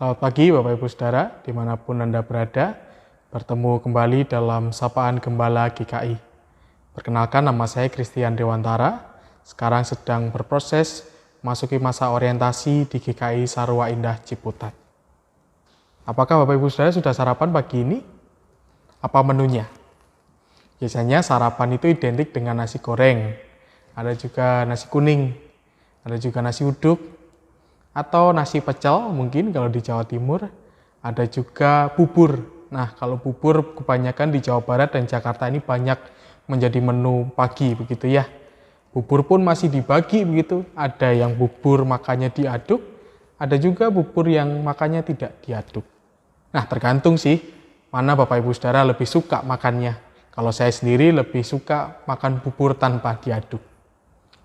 Selamat pagi Bapak Ibu Saudara, dimanapun Anda berada, bertemu kembali dalam Sapaan Gembala GKI. Perkenalkan, nama saya Christian Dewantara, sekarang sedang berproses masuki masa orientasi di GKI Sarwa Indah Ciputat. Apakah Bapak Ibu Saudara sudah sarapan pagi ini? Apa menunya? Biasanya sarapan itu identik dengan nasi goreng, ada juga nasi kuning, ada juga nasi uduk, atau nasi pecel mungkin kalau di Jawa Timur, ada juga bubur. Nah, kalau bubur kebanyakan di Jawa Barat dan Jakarta ini banyak menjadi menu pagi begitu ya. Bubur pun masih dibagi begitu, ada yang bubur makannya diaduk, ada juga bubur yang makannya tidak diaduk. Nah, tergantung sih mana Bapak Ibu Saudara lebih suka makannya. Kalau saya sendiri lebih suka makan bubur tanpa diaduk.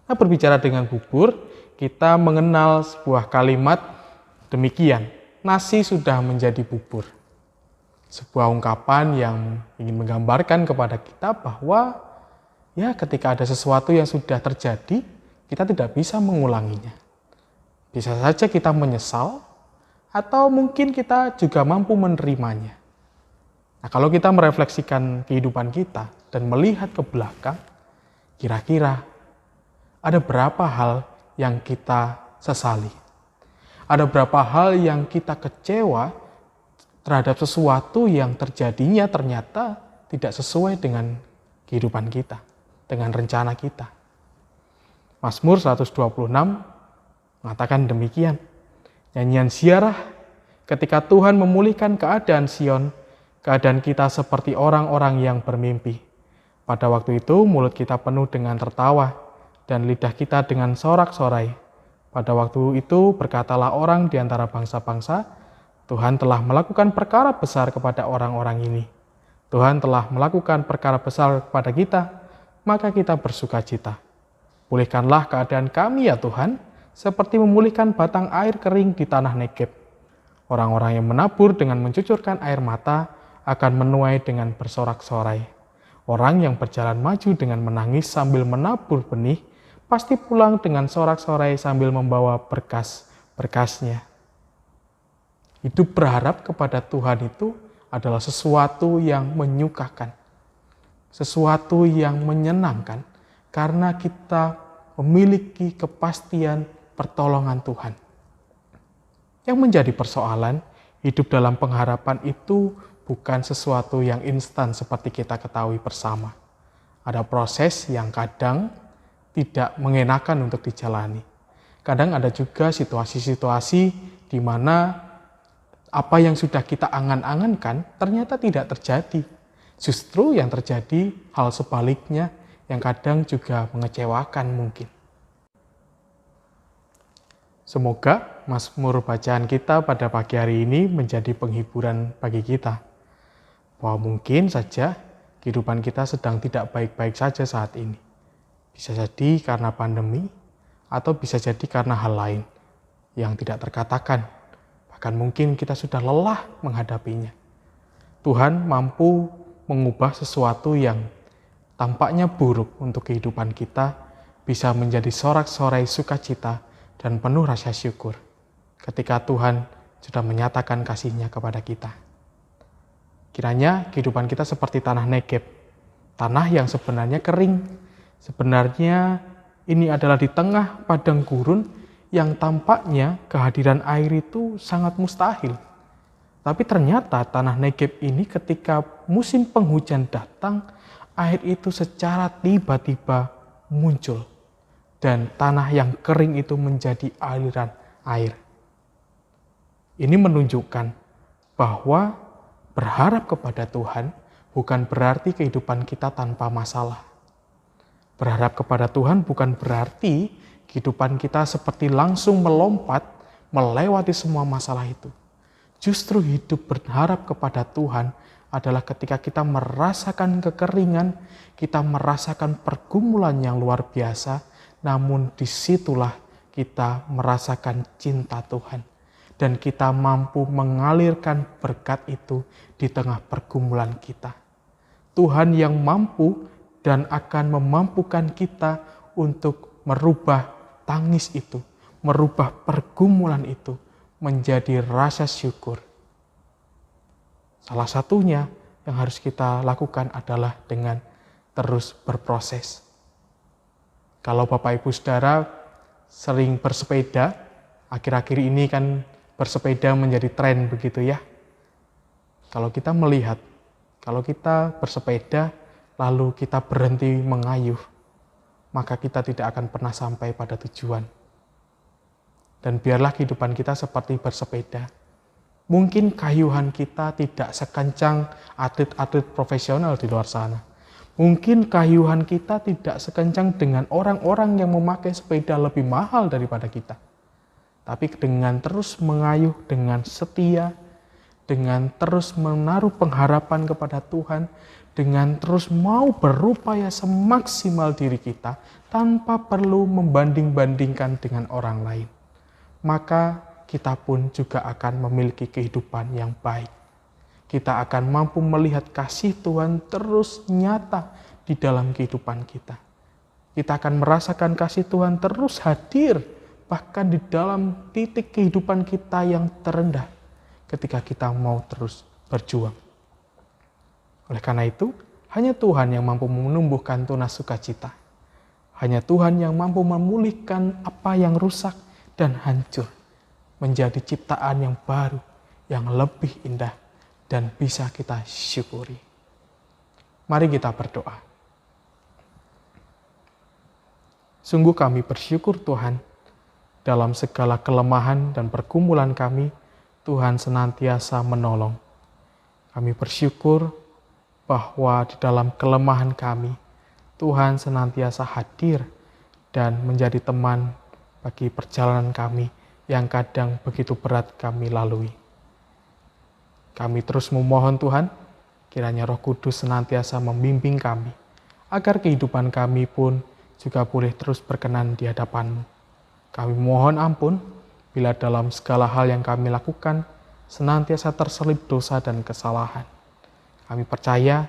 Nah, berbicara dengan bubur, kita mengenal sebuah kalimat demikian, nasi sudah menjadi bubur. Sebuah ungkapan yang ingin menggambarkan kepada kita bahwa ya ketika ada sesuatu yang sudah terjadi, kita tidak bisa mengulanginya. Bisa saja kita menyesal, atau mungkin kita juga mampu menerimanya. Nah, kalau kita merefleksikan kehidupan kita dan melihat ke belakang, kira-kira ada berapa hal yang kita sesali? Ada berapa hal yang kita kecewa terhadap sesuatu yang terjadinya ternyata tidak sesuai dengan kehidupan kita, dengan rencana kita. Mazmur 126 mengatakan demikian. Nyanyian ziarah, ketika Tuhan memulihkan keadaan Sion, keadaan kita seperti orang-orang yang bermimpi. Pada waktu itu mulut kita penuh dengan tertawa, dan lidah kita dengan sorak-sorai. Pada waktu itu berkatalah orang di antara bangsa-bangsa, Tuhan telah melakukan perkara besar kepada orang-orang ini. Tuhan telah melakukan perkara besar kepada kita, maka kita bersukacita. Pulihkanlah keadaan kami ya Tuhan, seperti memulihkan batang air kering di tanah Negeb. Orang-orang yang menabur dengan mencucurkan air mata akan menuai dengan bersorak-sorai. Orang yang berjalan maju dengan menangis sambil menabur benih, pasti pulang dengan sorak-sorai sambil membawa berkas-berkasnya. Hidup berharap kepada Tuhan itu adalah sesuatu yang menyukakan, sesuatu yang menyenangkan, karena kita memiliki kepastian pertolongan Tuhan. Yang menjadi persoalan, hidup dalam pengharapan itu bukan sesuatu yang instan seperti kita ketahui bersama. Ada proses yang kadang tidak mengenakan untuk dijalani. Kadang ada juga situasi-situasi di mana apa yang sudah kita angan-angankan ternyata tidak terjadi. Justru yang terjadi hal sebaliknya yang kadang juga mengecewakan mungkin. Semoga Mazmur bacaan kita pada pagi hari ini menjadi penghiburan bagi kita. Bahwa mungkin saja kehidupan kita sedang tidak baik-baik saja saat ini. Bisa jadi karena pandemi, atau bisa jadi karena hal lain yang tidak terkatakan. Bahkan mungkin kita sudah lelah menghadapinya. Tuhan mampu mengubah sesuatu yang tampaknya buruk untuk kehidupan kita, bisa menjadi sorak-sorai sukacita dan penuh rasa syukur ketika Tuhan sudah menyatakan kasih-Nya kepada kita. Kiranya kehidupan kita seperti tanah Negeb, tanah yang sebenarnya kering. Sebenarnya ini adalah di tengah padang gurun yang tampaknya kehadiran air itu sangat mustahil. Tapi ternyata tanah Negeb ini ketika musim penghujan datang, air itu secara tiba-tiba muncul. Dan tanah yang kering itu menjadi aliran air. Ini menunjukkan bahwa berharap kepada Tuhan bukan berarti kehidupan kita tanpa masalah. Berharap kepada Tuhan bukan berarti kehidupan kita seperti langsung melompat melewati semua masalah itu. Justru hidup berharap kepada Tuhan adalah ketika kita merasakan kekeringan, kita merasakan pergumulan yang luar biasa, namun disitulah kita merasakan cinta Tuhan. Dan kita mampu mengalirkan berkat itu di tengah pergumulan kita. Tuhan yang mampu dan akan memampukan kita untuk merubah tangis itu, merubah pergumulan itu menjadi rasa syukur. Salah satunya yang harus kita lakukan adalah dengan terus berproses. Kalau Bapak Ibu Saudara sering bersepeda, akhir-akhir ini kan bersepeda menjadi tren begitu ya. Kalau kita melihat, kalau kita bersepeda lalu kita berhenti mengayuh, maka kita tidak akan pernah sampai pada tujuan. Dan biarlah kehidupan kita seperti bersepeda. Mungkin kayuhan kita tidak sekencang atlet-atlet profesional di luar sana. Mungkin kayuhan kita tidak sekencang dengan orang-orang yang memakai sepeda lebih mahal daripada kita. Tapi dengan terus mengayuh, dengan setia, dengan terus menaruh pengharapan kepada Tuhan, dengan terus mau berupaya semaksimal diri kita tanpa perlu membanding-bandingkan dengan orang lain, maka kita pun juga akan memiliki kehidupan yang baik. Kita akan mampu melihat kasih Tuhan terus nyata di dalam kehidupan kita. Kita akan merasakan kasih Tuhan terus hadir bahkan di dalam titik kehidupan kita yang terendah ketika kita mau terus berjuang. Oleh karena itu, hanya Tuhan yang mampu menumbuhkan tunas sukacita. Hanya Tuhan yang mampu memulihkan apa yang rusak dan hancur menjadi ciptaan yang baru, yang lebih indah dan bisa kita syukuri. Mari kita berdoa. Sungguh kami bersyukur Tuhan, dalam segala kelemahan dan pergumulan kami, Tuhan senantiasa menolong. Kami bersyukur bahwa di dalam kelemahan kami, Tuhan senantiasa hadir dan menjadi teman bagi perjalanan kami yang kadang begitu berat kami lalui. Kami terus memohon Tuhan, kiranya Roh Kudus senantiasa membimbing kami, agar kehidupan kami pun juga boleh terus berkenan di hadapan-Mu. Kami mohon ampun bila dalam segala hal yang kami lakukan senantiasa terselip dosa dan kesalahan. Kami percaya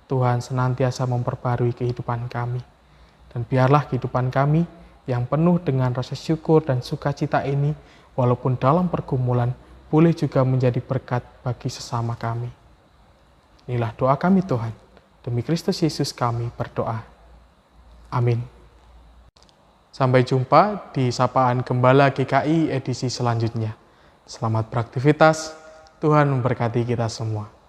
Tuhan senantiasa memperbarui kehidupan kami. Dan biarlah kehidupan kami yang penuh dengan rasa syukur dan sukacita ini, walaupun dalam pergumulan, boleh juga menjadi berkat bagi sesama kami. Inilah doa kami Tuhan. Demi Kristus Yesus kami berdoa. Amin. Sampai jumpa di Sapaan Gembala GKI edisi selanjutnya. Selamat beraktivitas, Tuhan memberkati kita semua.